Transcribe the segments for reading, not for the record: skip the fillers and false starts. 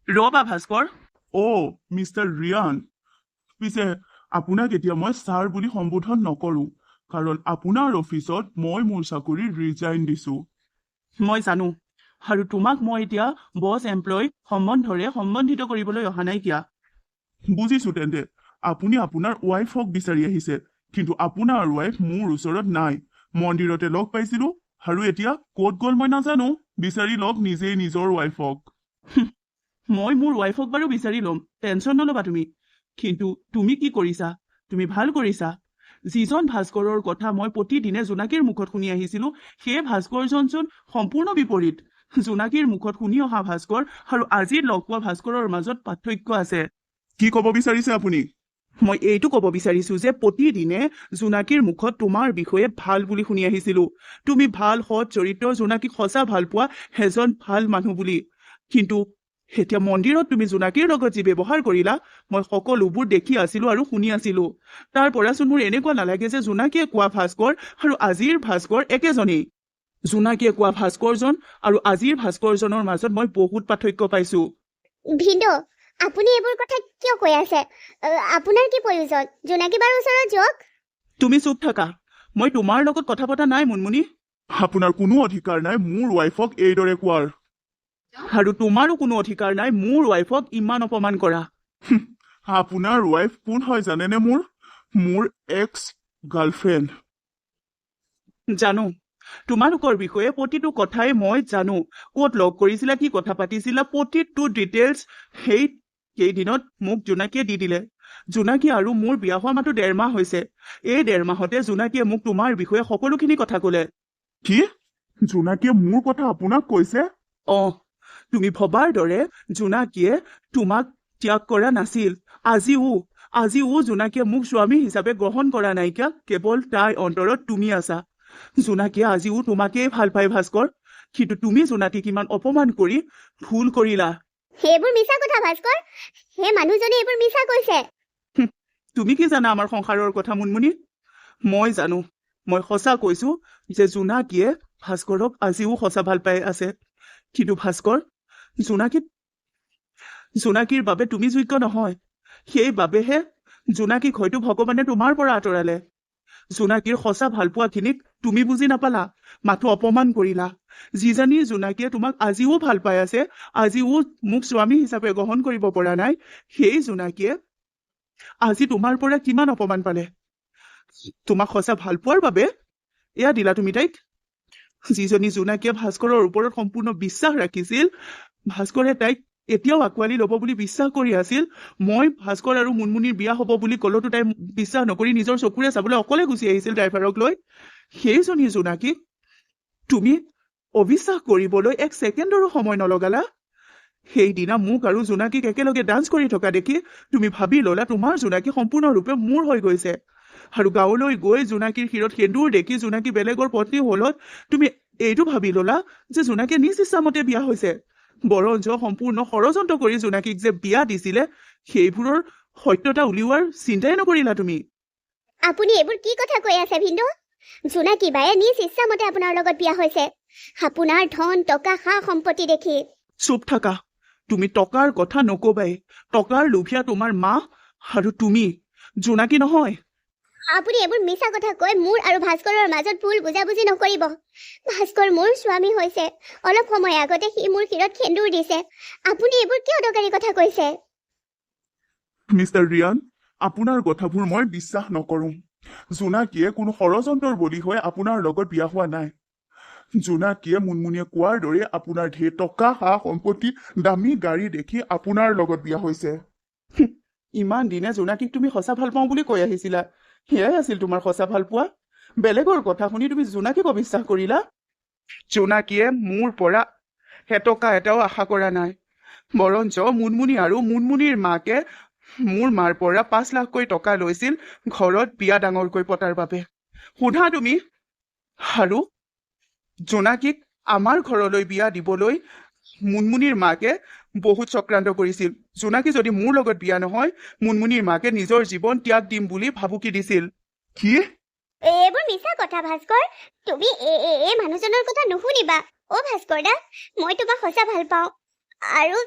ৰবা ভাস্কৰ। মিষ্টাৰ ৰিয়ান, পিছে আপোনাক এতিয়া মই ছাৰ বুলি সম্বোধন নকৰো, কাৰণ আপোনাৰ অফিচত মই মোৰ চাকৰি ৰিজাইন দিছো। মই জানো, আৰু তোমাক মই এতিয়া বছ এমপ্লয় সম্বন্ধৰে সম্বন্ধিত কৰিবলৈ অহা নাইকিয়া। বুজিছো তেন্তে আপুনি আপোনাৰ ৱাইফক বিচাৰি আহিছে, কিন্তু আপোনাৰ ৱাইফ মোৰ ওচৰত নাই। মন্দিৰতে লগ পাইছিলো, আৰু এতিয়া ক'ত গ'ল মই নাজানো। বিচাৰি লওক নিজেই নিজৰ ৱাইফক। মই মোৰ ৱাইফক বাৰু বিচাৰি ল'ম, টেনশ্যন নল'বা তুমি। কিন্তু তুমি কি কৰিছা? তুমি ভাল কৰিছা। যিজন ভাস্কৰৰ কথা মই প্ৰতিদিনে জোনাকীৰ মুখত শুনি আহিছিলো, সেই ভাস্কৰজনচোন সম্পূৰ্ণ বিপৰীত। জোনাকীৰ মুখত শুনি অহা ভাস্কৰ আৰু আজিৰ লগ পোৱা ভাস্কৰৰ মাজত পাৰ্থক্য আছে। কি ক'ব বিচাৰিছে আপুনি? মই এইটো ক'ব বিচাৰিছো যে প্ৰতিদিনে জোনাকীৰ মুখত তোমাৰ বিষয়ে ভাল বুলি শুনি আহিছিলো। তুমি ভাল, সৎ চৰিত্ৰ, জোনাকীক সঁচা ভাল পোৱা এজন ভাল মানুহ বুলি। কিন্তু এতিয়া মন্দিৰত তুমি জোনাকীৰ লগত যি ব্যৱহাৰ কৰিলা, মই সকলোবোৰ দেখি আছিলো আৰু শুনি আছিলো। তাৰ পৰাচোন মোৰ এনেকুৱা নালাগে যে জোনাকীয়ে কোৱা ভাস্কৰ আৰু আজিৰ ভাস্কৰ একেজনেই। জোনাকীয়ে কোৱা ভাস্কৰজন আৰু আজিৰ ভাস্কৰজনৰ মাজত মই বহুত পাৰ্থক্য পাইছো। ভিন্দো, আপুনি এইবোৰ কথা কিয় কৈ আছে? আপোনাৰ কি প্ৰয়োজন? জোনাকী বাৰ ওচৰত যাওক। তুমি চুপ থাকা। মই তোমাৰ লগত কথা পতা নাই মুনমুনি। আপোনাৰ কোনো অধিকাৰ নাই মোৰ ৱাইফক এইদৰে কোৱাৰ। আৰু তোমাৰো কোনো অধিকাৰ নাই মোৰ ৱাইফক ইমান অপমান কৰা। আপোনাৰ ৱাইফ কোন হয় জানেনে? মোৰ এক্স গাৰ্লফ্ৰেণ্ড। জানো, তোমালোকৰ বিষয়ে প্ৰতিটো কথাই মই জানো। ক'ত লগ কৰিছিলা, কি কথা পাতিছিলা, প্ৰতিটো ডিটেইলছ সেইদিনত মোক জোনাকীয়ে দি দিলে। জোনাকী আৰু মোৰ বিয়া হোৱা মাত্ৰ 1.5 মাহ হৈছে। এই 1.5 মাহতে জোনাকীয়ে মোক তোমাৰ বিষয়ে সকলোখিনি কথা ক'লে। কি? জোনাকীয়ে মোৰ কথা আপোনাক কৈছে? তুমি ভবাৰ দৰে জোনাকীয়ে তোমাক ত্যাগ কৰা নাছিল। আজিও জোনাকীয়ে মোক স্বামী হিচাপে গ্ৰহণ কৰা নাইকিয়া। কেৱল তাইৰ অন্তৰত তুমি আছা। জোনাকীয়ে আজিও তোমাকেই ভাল পায় ভাস্কৰ, কিন্তু তুমি জোনাকীক ইমান অপমান কৰি ভুল কৰিলা। সেইবোৰ মিছা কথা ভাস্কৰ। সেই মানুহজনে এইবোৰ মিছা কৈছে। তুমি কি জানা আমাৰ সংসাৰৰ কথা মুনমুনি? মই জানো। মই সঁচা কৈছো যে জোনাকীয়ে ভাস্কৰক আজিও সঁচা ভাল পাই আছে। কিন্তু ভাস্কৰ, জোনাকীৰ বাবে তুমি যোগ্য নহয়। সেইবাবেহে জোনাকীক হয়তো ভগৱানে তোমাৰ পৰা আঁতৰালে। জোনাকীৰ সঁচা ভাল পোৱাখিনিক তুমি বুজি নাপালা, মাথো অপমান কৰিলা। যিজনী জোনাকীয়ে তোমাক আজিও ভাল পাই আছে, আজিও মোক স্বামী হিচাপে গ্ৰহণ কৰিব পৰা নাই, সেই জোনাকীয়ে আজি তোমাৰ পৰা কিমান অপমান পালে। তোমাক সঁচা ভাল পোৱাৰ বাবে এয়া দিলা তুমি তাইক। যিজনী জোনাকীয়ে ভাস্কৰৰ ওপৰত সম্পূৰ্ণ বিশ্বাস ৰাখিছিল, ভাস্কৰে তাইক এতিয়াও আঁকোৱালি ল'ব বুলি বিশ্বাস কৰি আছিল। মই ভাস্কৰ আৰু মুনমুনিৰ বিয়া হ'ব বুলি ক'লতো তাই বিশ্বাস নকৰি নিজৰ চকুৰে চাবলৈ অকলে গুচি আহিছিল ড্ৰাইভাৰক লৈ। সেইজনী জোনাকীক তুমি অবিশ্বাস কৰিবলৈ 1 ছেকেণ্ডৰো সময় নলগালা। সেইদিনা মোক আৰু জোনাকীক একেলগে ডান্স কৰি থকা দেখি তুমি ভাবি ল'লা তোমাৰ জোনাকী সম্পূৰ্ণৰূপে মোৰ হৈ গৈছে। আৰু গাঁৱলৈ গৈ জোনাকীৰ শিৰত সেন্দুৰ দেখি জোনাকী বেলেগৰ পত্নী হলত তুমি এইটো ভাবি ল'লা যে জোনাকীয়ে নিজ ইচ্ছামতে বিয়া হৈছে। বৰঞ্চ সম্পূৰ্ণ ষড়যন্ত্ৰ কৰি জোনাকীক যে বিয়া দিছিলে, সেইবোৰৰ সত্যতা উলিওৱাৰ চিন্তাই নকৰিলা তুমি। আপুনি এইবোৰ কি কথা কৈ আছে ভিন্দো? জোনাকী বায়ে নিজ ইচ্ছামতে আপোনাৰ লগত বিয়া হৈছে, আপোনাৰ ধন টকা সা সম্পত্তি দেখি। চুপ থাকা। তুমি টকাৰ কথা নকবাই। টকাৰ লোভীয়া তোমাৰ মা আৰু তুমি, জোনাকী নহয়। আপুনি এইবোৰ মিছা কথা কৈ মোৰ আৰু ভাস্কৰৰ মাজত ভুল বুজাবুজি নকৰিব। ভাস্কৰ মোৰ স্বামী হৈছে। অলপ সময় আগতে সি মোৰ শিৰত সেন্দুৰ দিছে। আপুনি এইবোৰ কিয় অদৰকাৰী কথা কৈছে? মিষ্টাৰ ৰিয়ান, আপোনাৰ কথাবোৰ মই বিশ্বাস নকৰো। জোনাকীয়ে কোনো ষড়যন্ত্ৰৰ বলি হৈ আপোনাৰ লগত বিয়া হোৱা নাই। জোনাকীয়ে মুনমুনিয়ে কোৱাৰ দৰে আপোনাৰ ঢেৰ টকা সা সম্পত্তি, দামী গাড়ী দেখি আপোনাৰ লগত বিয়া হৈছে। ইমান দিনে জোনাকীক তুমি সঁচা ভাল পাওঁ বুলি কৈ আহিছিলা। সেয়াই আছিল তোমাৰ সঁচা ভাল পোৱা। বেলেগৰ কথা শুনি তুমি জোনাকীক অবিশ্বাস কৰিলা। জোনাকীয়ে মোৰ পৰা এটকা এটাও আশা কৰা নাই। বৰঞ্চ মুনমুনি আৰু মুনমুনিৰ মাকে মোৰ মাৰ পৰা 5 লাখকৈ টকা লৈছিল ঘৰত বিয়া ডাঙৰকৈ পতাৰ বাবে। সোধা তুমি। আৰু জোনাকীক আমাৰ ঘৰলৈ বিয়া দিবলৈ মুনমুনিৰ মাকে বহুত চক্ৰান্ত কৰিছিল। জোনাকী যদি মোৰ লগত বিয়া নহয়, মুনমুনিৰ মাকে নিজৰ জীৱন ত্যাগ দিম বুলি ভাবুকি দিছিল। কি? এইবোৰ মিছা কথা ভাস্কৰ। তুমি এই মানুহজনৰ কথা নুশুনিবা। ভাস্কৰ দা, মই তোমাক সঁচা ভাল পাওঁ। আৰু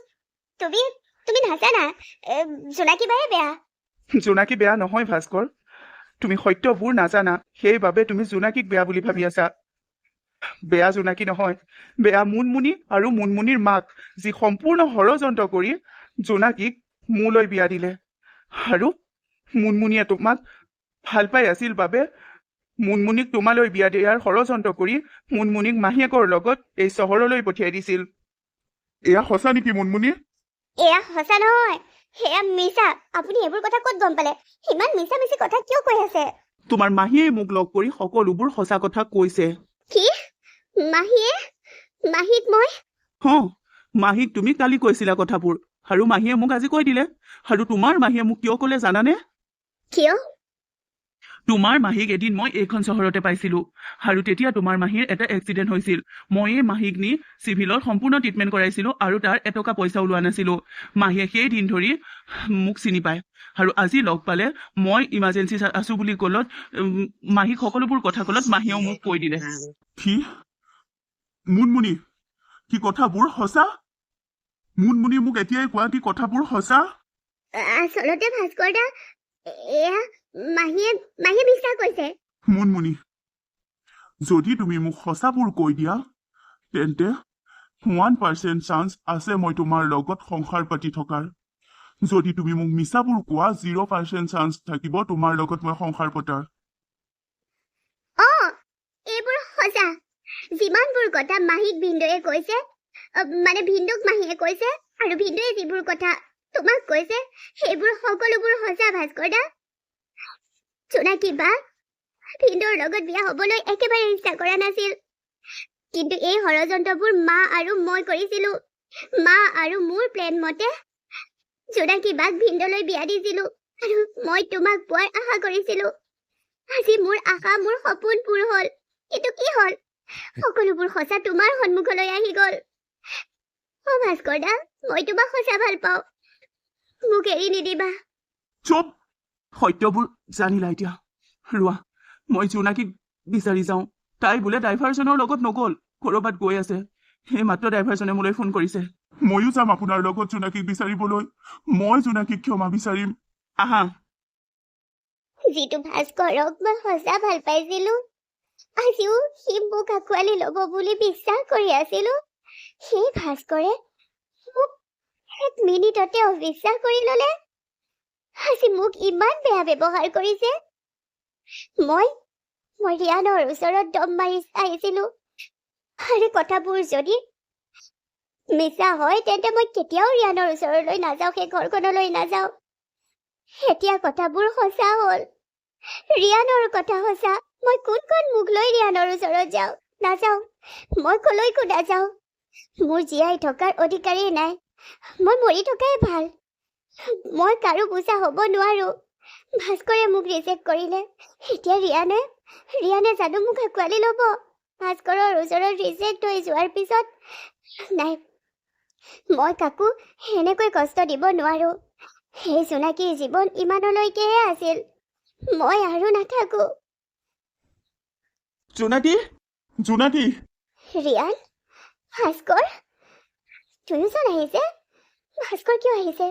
তুমি তুমি নাজানা জোনাকী বায়ে বেয়া। জোনাকী বেয়া নহয় ভাস্কৰ, তুমি সত্যবোৰ নাজানা, সেইবাবে তুমি জোনাকীক বেয়া বুলি ভাবি আছা। বেয়া জোনাকী নহয়, বেয়া মুনমুনি আৰু মুনমুনিৰ মাক, যি সম্পূৰ্ণ ষড়যন্ত্ৰ কৰি জোনাকীক মোলৈ বিয়া দিলে। আৰু মুনমুনিয়ে তোমাক ভাল পাই আছিল বাবে মুনমুনিক তোমালৈ বিয়া দিয়াৰ ষড়যন্ত্ৰ কৰি মুনমুনিক মাহীয়েকৰ লগত এই চহৰলৈ পঠিয়াই দিছিল। এয়া সঁচা নেকি মুনমুনি? এয়া সঁচা নহয়, সেয়া মিছা। আপুনি এইবোৰ কথা ক'ত গম পালে? ইমান মিছা মিছি কথা কিয় কৈ আছে? তোমাৰ মাহীয়ে মোক লগ কৰি সকলোবোৰ সঁচা কথা কৈছে। কি মাহীক মই মাহীক তুমি কালি কৈছিলা কথাবোৰ, আৰু মাহীয়ে মোক আজি কৈ দিলে। আৰু তোমাৰ মাহীয়ে মোক কিয় ক'লে জানানে? কিয়? তোমাৰ মাহীক এদিন মই এইখন চহৰতে পাইছিলো, আৰু তেতিয়া তোমাৰ মাহীৰ এটা এক্সিডেণ্ট হৈছিল। ময়ে মাহীক নি চিভিলত সম্পূৰ্ণ ট্ৰিটমেণ্ট কৰাইছিলো আৰু তাৰ এটকা পইচা ওলোৱা নাছিলো। মাহীয়ে সেই দিন ধৰি মোক চিনি পায়, আৰু আজি লগ পালে মই ইমাৰ্জেঞ্চি আছো বুলি ক'লত মাহীক সকলোবোৰ কথা ক'লত মাহীয়েও মোক কৈ দিলে। কি মুনমুনি, কি কথাবোৰ সঁচা? মুনমুনি মোক এতিয়াই কোৱা, কি কথাবোৰ সঁচা? আচলতে ভাস্কৰ দা, এয়া মাহীয়ে বিশ্বাস কৰিছে। মুনমুনি, যদি তুমি মোক সঁচাবোৰ কৈ দিয়া, তেন্তে 1% চান্স আছে মই তোমাৰ লগত সংসাৰ পাতি থকাৰ। যদি তুমি মোক মিছাবোৰ কোৱা, 0% চান্স থাকিব তোমাৰ লগত মই সংসাৰ পতাৰ। এইবোৰ সঁচা। যিমানবোৰ কথা মাহীক ভিনদৌয়ে কৈছে, মানে ভিনদৌক মাহীয়ে কৈছে, আৰু ভিনদৌয়ে যিবোৰ কথা তোমাক কৈছে, সেইবোৰ সকলোবোৰ সঁচা ভাস্কৰ দা। জোনাকী বা ভিনদৌৰ লগত বিয়া হবলৈ একেবাৰে ইচ্ছা কৰা নাছিল, কিন্তু এই ষড়যন্ত্ৰবোৰ মা আৰু মই কৰিছিলো। মা আৰু মোৰ প্লেন মতে জোনাকী বাক ভিনদৌলৈ বিয়া দিছিলো, আৰু মই তোমাক পোৱাৰ আশা কৰিছিলো। আজি মোৰ আশা, মোৰ সপোন পূৰ হল। কিন্তু কি হল? সকলোবোৰ সঁচা তোমাৰ সন্মুখলৈ আহি গল। ভাস্কৰ দা, মই তোমাক সঁচা ভাল পাওঁ, মোক এৰি নিদিবা। চুপ! সত্যবোৰ জানিলা এতিয়া। ৰোৱা, মই জোনাকীক বিচাৰি যাওঁ। তাই বোলে ড্ৰাইভাৰজনৰ লগত নগ'ল, ক'ৰবাত গৈ আছে। সেই মাত্ৰ ড্ৰাইভাৰজনে মোলৈ ফোন কৰিছে। ময়ো যাম আপোনাৰ লগত জোনাকীক বিচাৰিবলৈ। মই জোনাকীক ক্ষমা বিচাৰিম। আহা। যিটো ভাস্কৰক মই সঁচা ভাল পাইছিলো, আজিও সি মোক আঁকোৱালি ল'ব বুলি বিশ্বাস কৰি আছিলো, সেই ভাস্কৰে মোক 1 মিনিটতে অবিশ্বাস কৰি ল'লে। আজি মোক ইমান বেয়া ব্যৱহাৰ কৰিছে। মই ৰিয়ানৰ ওচৰত দম মাৰি আহিছিলো, আৰু কথাবোৰ যদি মিছা হয়, তেন্তে মই কেতিয়াও ৰিয়ানৰ ওচৰলৈ নাযাওঁ, সেই ঘৰখনলৈ নাযাওঁ। এতিয়া কথাবোৰ সঁচা হ'ল। ৰিয়ানৰ কথা সঁচা। মই কোনখন মুখ লৈ ৰিয়ানৰ ওচৰত যাওঁ? নাযাওঁ, মই কলৈকো নাযাওঁ। মোৰ জীয়াই থকাৰ অধিকাৰেই নাই, মই মৰি থকাই ভাল। মই কাৰো বোজা হ'ব নোৱাৰো। ভাস্কৰে মোক ৰিজেক্ট কৰিলে, এতিয়া ৰিয়ানে জানো মোক আঁকোৱালি ল'ব? ভাস্কৰৰ ওচৰত ৰিজেক্ট হৈ যোৱাৰ পিছত নাই, মই কাকো এনেকৈ কষ্ট দিব নোৱাৰো। সেই জোনাকীৰ জীৱন ইমানলৈকেহে আছিল, মই আৰু নাথাকো। জোনাকী! জোনাকী! ৰিয়ান, ভাস্কৰ, দুয়োজন আহিছে। ভাস্কৰ কিয় আহিছে?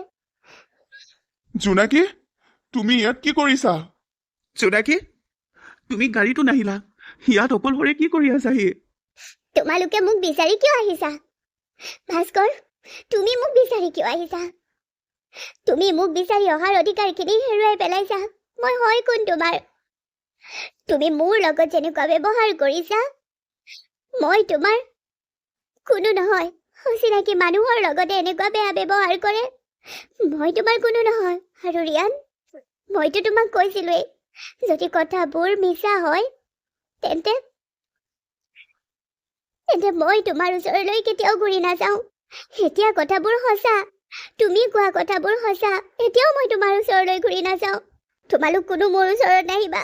জোনাকী, তুমি ইয়াত কি কৰিছা? জোনাকী, তুমি গাড়ীতো নাহিলা, ইয়াত অকলশৰে কি কৰি আছাহি? তোমালোকে মোক বিচাৰি কিয় আহিছা? ভাস্কৰ, তুমি মোক বিচাৰি কিয় আহিছা? তুমি মোক বিচাৰি অহাৰ অধিকাৰখিনি হেৰুৱাই পেলাইছা। মই হয় কোন তোমাৰ? তুমি মোৰ লগত যেনেকুৱা ব্যৱহাৰ কৰিছা, মই তোমাৰ কোনো নহয়। অচিনাকি মানুহৰ লগতে এনেকুৱা বেয়া ব্যৱহাৰ কৰে, মই তোমাৰ কোনো নহয়। আৰু ৰিয়ান, মইতো তোমাক কৈছিলোৱেই, যদি কথাবোৰ মিছা হয়, তেন্তে মই তোমাৰ ওচৰলৈ কেতিয়াও ঘূৰি নাযাওঁ। এতিয়া কথাবোৰ সঁচা, তুমি কোৱা কথাবোৰ সঁচা। এতিয়াও মই তোমাৰ ওচৰলৈ ঘূৰি নাযাওঁ। তোমালোক কোনো মোৰ ওচৰত নাহিবা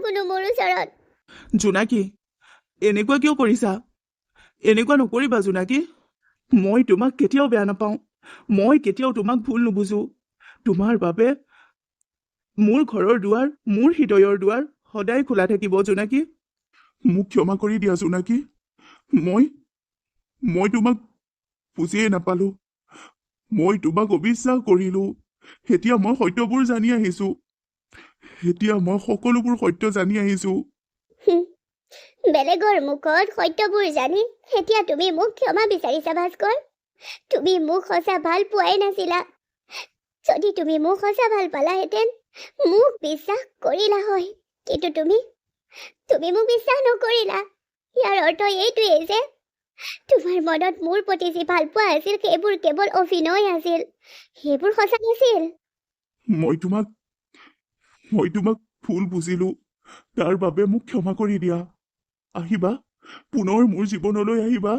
কোনো মোৰ ওচৰত। জোনাকী, এনেকুৱা কিয় কৰিছা? এনেকুৱা নকৰিবা জোনাকী। মই তোমাক কেতিয়াও বেয়া নাপাওঁ, মই কেতিয়াও তোমাক ভুল নুবুজো। তোমাৰ বাবে মোৰ ঘৰৰ দুৱাৰ, মোৰ হৃদয়ৰ দুৱাৰ সদায় খোলা থাকিব জোনাকী। মোক ক্ষমা কৰি দিয়া জোনাকী। মই তোমাক বুজিয়ে নাপালো। মই তোমাক অবিশ্বাস কৰিলো। এতিয়া মই সত্যবোৰ জানি আহিছো। এতিয়া মই সকলোবোৰ সত্য জানি আহিছো। বেলেগৰ মুখত সত্যবোৰ জানি এতিয়া তুমি মোক ক্ষমা বিচাৰিছা ভাস্কৰ। তুমি মোক সঁচা ভাল পোৱাই নাছিলা। যদি তুমি মোক সঁচা ভাল পালাহেঁতেন মোক বিশ্বাস কৰিলা হয়, কিন্তু তুমি মোক বিশ্বাস নকৰিলা। ইয়াৰ অৰ্থ এইটোৱেই যে তোমাৰ মনত মোৰ প্ৰতি যি ভাল পোৱা আছিল সেইবোৰ কেৱল অভিনয় আছিল, সেইবোৰ সঁচা নাছিল। মই তোমাক ভুল বুজিলো। তাৰ বাবে মোক ক্ষমা কৰি দিয়া। আহিবা, পুনৰ মোৰ জীৱনলৈ আহিবা।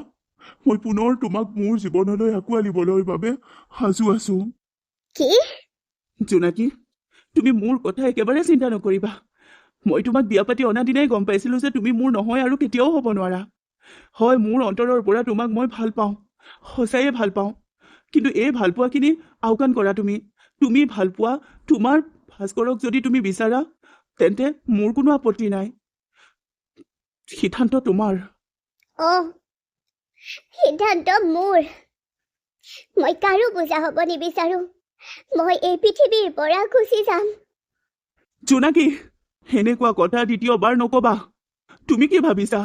মই পুনৰ তোমাক মোৰ জীৱনলৈ আঁকোৱালিবলৈ বাবে সাজু আছো। কি? জোনাকী, তুমি মোৰ কথা একেবাৰে চিন্তা নকৰিবা। মই তোমাক বিয়া পাতি অনা দিনাই গম পাইছিলো যে তুমি মোৰ নহয় আৰু কেতিয়াও হ'ব নোৱাৰা। হয়, মোৰ অন্তৰৰ পৰা তোমাক মই ভাল পাওঁ, সঁচায়ে ভাল পাওঁ। কিন্তু এই ভালপোৱাখিনি আওকাণ কৰা তুমি ভাল পোৱা তোমাৰ ভাস্কৰক যদি তুমি বিচাৰা তেন্তে মোৰ কোনো আপত্তি নাই। সিদ্ধান্ত তোমাৰ। সিদ্ধান্ত মোৰ। মই কাৰো বোজা হ'ব নিবিচাৰো। মই এই পৃথিৱীৰ পৰা গুচি যাম। জোনাকী, সেনেকুৱা কথা দ্বিতীয়বাৰ নকবা। তুমি কি ভাবিছা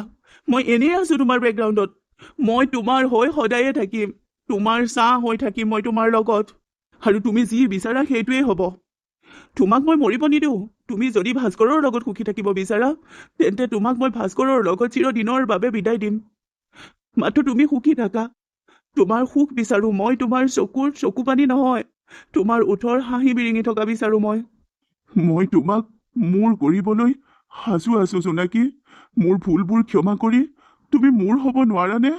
মই এনেই আছো তোমাৰ বেকগ্ৰাউণ্ডত? মই তোমাৰ হৈ সদায়ে থাকিম, তোমাৰ ছাঁ হৈ থাকিম মই তোমাৰ লগত। আৰু তুমি যি বিচাৰা সেইটোৱেই হ'ব। তোমাক মই মৰিব নিদিওঁ। তুমি যদি ভাস্কৰৰ লগত সুখী থাকিব বিচাৰা তেন্তে তোমাক মই ভাস্কৰৰ লগত চিৰদিনৰ বাবে বিদায় দিম। মাত্ৰ তুমি সুখী থাকা। তোমাৰ সুখ বিচাৰো মই, তোমাৰ চকুৰ চকু পানী নহয়, তোমাৰ ওঠৰ হাঁহি বিৰিঙি থকা বিচাৰো মই তোমাক মোৰ কৰিবলৈ সাজু আছো জোনাকী। মোৰ ভুলবোৰ ক্ষমা কৰি তুমি মোৰ হ'ব নোৱাৰানে?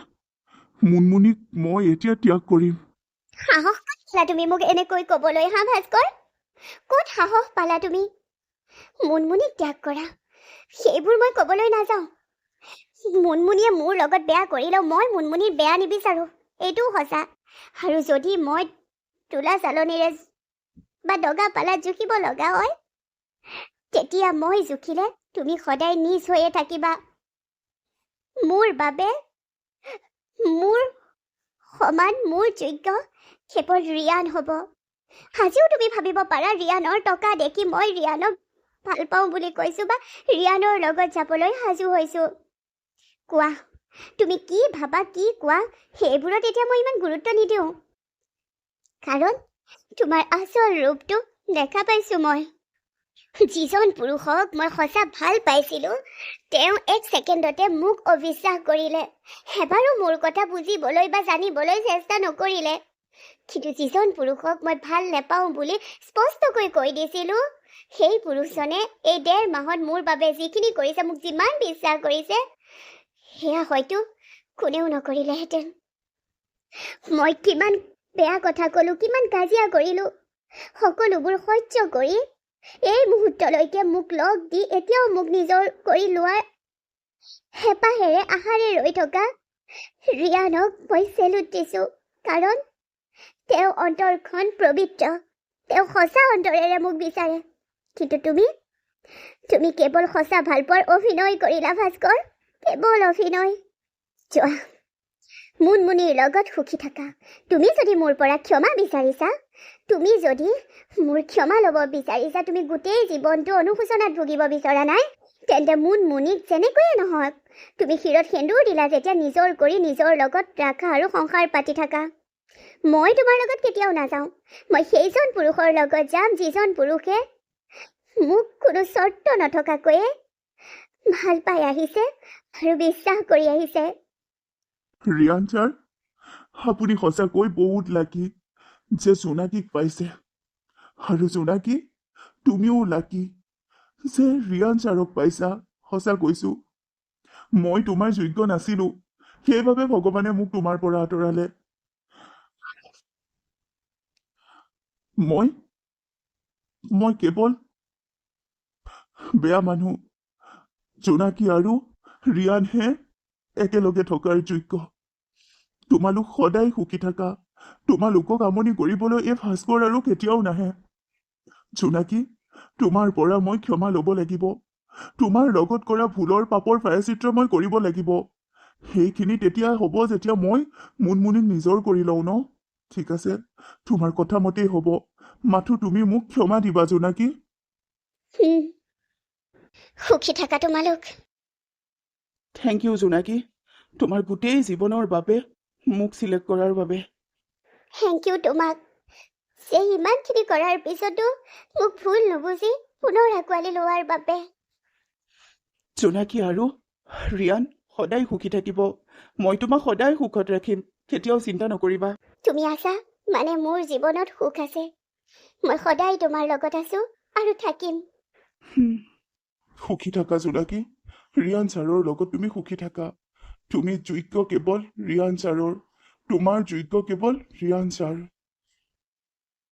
মুনমুনিক মই এতিয়া ত্যাগ কৰিম। সাহস পালা তুমি মোক এনেকৈ ক'বলৈ? হা ভাস্কৰ, ক'ত সাহস পালা তুমি মুনমুনিক ত্যাগ কৰা? সেইবোৰ মই ক'বলৈ নাযাওঁ। মুনমুনিয়ে মোৰ লগত বেয়া কৰিলেও মই মুনমুনিৰ বেয়া নিবিচাৰো, এইটোও সঁচা। আৰু যদি মই তোলা চালনীৰে বা দগা পালাত জুখিব লগা হয় তেতিয়া মই জুখিলে তুমি সদায় নিজ হৈয়ে থাকিবা। মোৰ বাবে মোৰ সমান মোৰ যোগ্য কেৱল ৰিয়ান হ'ব। আজিও তুমি ভাবিব পাৰা ৰিয়ানৰ টকা দেখি মই ৰিয়ানক ভাল পাওঁ বুলি কৈছো বা ৰিয়ানৰ লগত যাবলৈ সাজু হৈছো। কোৱা, তুমি কি ভাবা, কি কোৱা, সেইবোৰত এতিয়া মই ইমান গুৰুত্ব নিদিওঁ। কাৰণ তোমাৰ আচল ৰূপটো দেখা পাইছো মই। যিজন পুৰুষক মই সঁচা ভাল পাইছিলো তেওঁ এক ছেকেণ্ডতে মোক অবিশ্বাস কৰিলে, এবাৰো মোৰ কথা বুজিবলৈ বা জানিবলৈ চেষ্টা নকৰিলে। কিন্তু যিজন পুৰুষক মই ভাল নেপাওঁ বুলি স্পষ্টকৈ কৈ দিছিলো সেই পুৰুষজনে এই 1.5 মাহত মোৰ বাবে যিখিনি কৰিছে, মোক যিমান বিশ্বাস কৰিছে সেয়া হয়তো কোনেও নকৰিলেহেঁতেন। মই কিমান বেয়া কথা ক'লো, কিমান কাজিয়া কৰিলো, সকলোবোৰ সহ্য কৰি এই মুহূৰ্তলৈকে মোক লগ দি এতিয়াও মোক নিজৰ কৰি লোৱাৰ হেঁপাহেৰে আশাৰে ৰৈ থকা ৰিয়ানক মই চেলুট দিছো। কাৰণ তেওঁ অন্তৰখন পবিত্ৰ, তেওঁ সঁচা অন্তৰেৰে মোক বিচাৰে। কিন্তু তুমি কেৱল সঁচা ভালপোৱাৰ অভিনয় কৰিলা ভাস্কৰ, কেৱল অভিনয়। যোৱা, মুনমুনিৰ লগত সুখী থাকা। তুমি যদি মোৰ পৰা ক্ষমা বিচাৰিছা, তুমি যদি মোৰ ক্ষমা ল'ব বিচাৰিছা, তুমি গোটেই জীৱনটো অনুশোচনাত ভুগিব বিচৰা নাই, তেন্তে মুনমুনিক যেনেকৈয়ে নহওক তুমি শিৰত সেন্দুৰ দিলা যেতিয়া নিজৰ কৰি নিজৰ লগত ৰাখা আৰু সংসাৰ পাতি থাকা। মই তোমাৰ লগত কেতিয়াও নাযাওঁ। মই সেইজন পুৰুষৰ লগত যাম যিজন পুৰুষে মোক কোনো চৰ্ত নথকাকৈয়ে ভাল পাই আহিছে আৰু বিশ্বাস কৰি আহিছে। ৰিয়ান ছাৰ, আপুনি সঁচাকৈ বহুত লাকি যে জোনাকীক পাইছে। আৰু জোনাকী, তুমিও লাকি যে ৰিয়ান ছাৰক পাইছা। সঁচা কৈছো, মই তোমাৰ যোগ্য নাছিলো, সেইবাবে ভগৱানে মোক তোমাৰ পৰা আঁতৰালে। মই কেৱল বেয়া মানুহ। জোনাকী আৰু ৰিয়ানহে একেলগে থকাৰ যোগ্য। তোমালোক সদায় সুখী থাকা। তোমালোকক আমনি কৰিবলৈ এই ভাস্কৰ আৰু কেতিয়াও নাহে। জোনাকী, তোমাৰ পৰা মই ক্ষমা ল'ব লাগিব। তোমাৰ লগত কৰা ভুলৰ পাপৰ প্ৰায়চিত্ৰ মই কৰিব লাগিব। সেইখিনি তেতিয়া হ'ব যেতিয়া মই মুনমুনিক নিজৰ কৰি লওঁ ন। ঠিক আছে, তোমাৰ কথা মতেই হ'ব। মাথো তুমি মোক ক্ষমা দিবা জোনাকী। হুম, সুখী থাকা তোমালোক। থেংক ইউ জোনাকী, তোমাৰ গোটেই জীৱনৰ বাবে, মোক চিলেক্ট কৰাৰ বাবে। থেংক ইউ তোমাক যে ইমানখিনি কৰাৰ পিছতো মোক ভুল নুবুজি পুনৰ আঁকোৱালি লোৱাৰ বাবে। জোনাকী আৰু ৰিয়ান সদায় সুখী থাকিব। মই তোমাক সদায় সুখত ৰাখিম, কেতিয়াও চিন্তা নকৰিবা। তুমি আছা মানে মোৰ জীৱনত সুখ আছে। মই সদায় তোমাৰ লগত আছো আৰু থাকিম। হুম, সুখী থাকা জোনাকী, ৰিয়ান ছাৰৰ লগত তুমি সুখী থাকা। তুমি যোগ্য কেৱল ৰিয়ান ছাৰৰ, তোমাৰ যোগ্য কেৱল ৰিয়ান ছাৰ।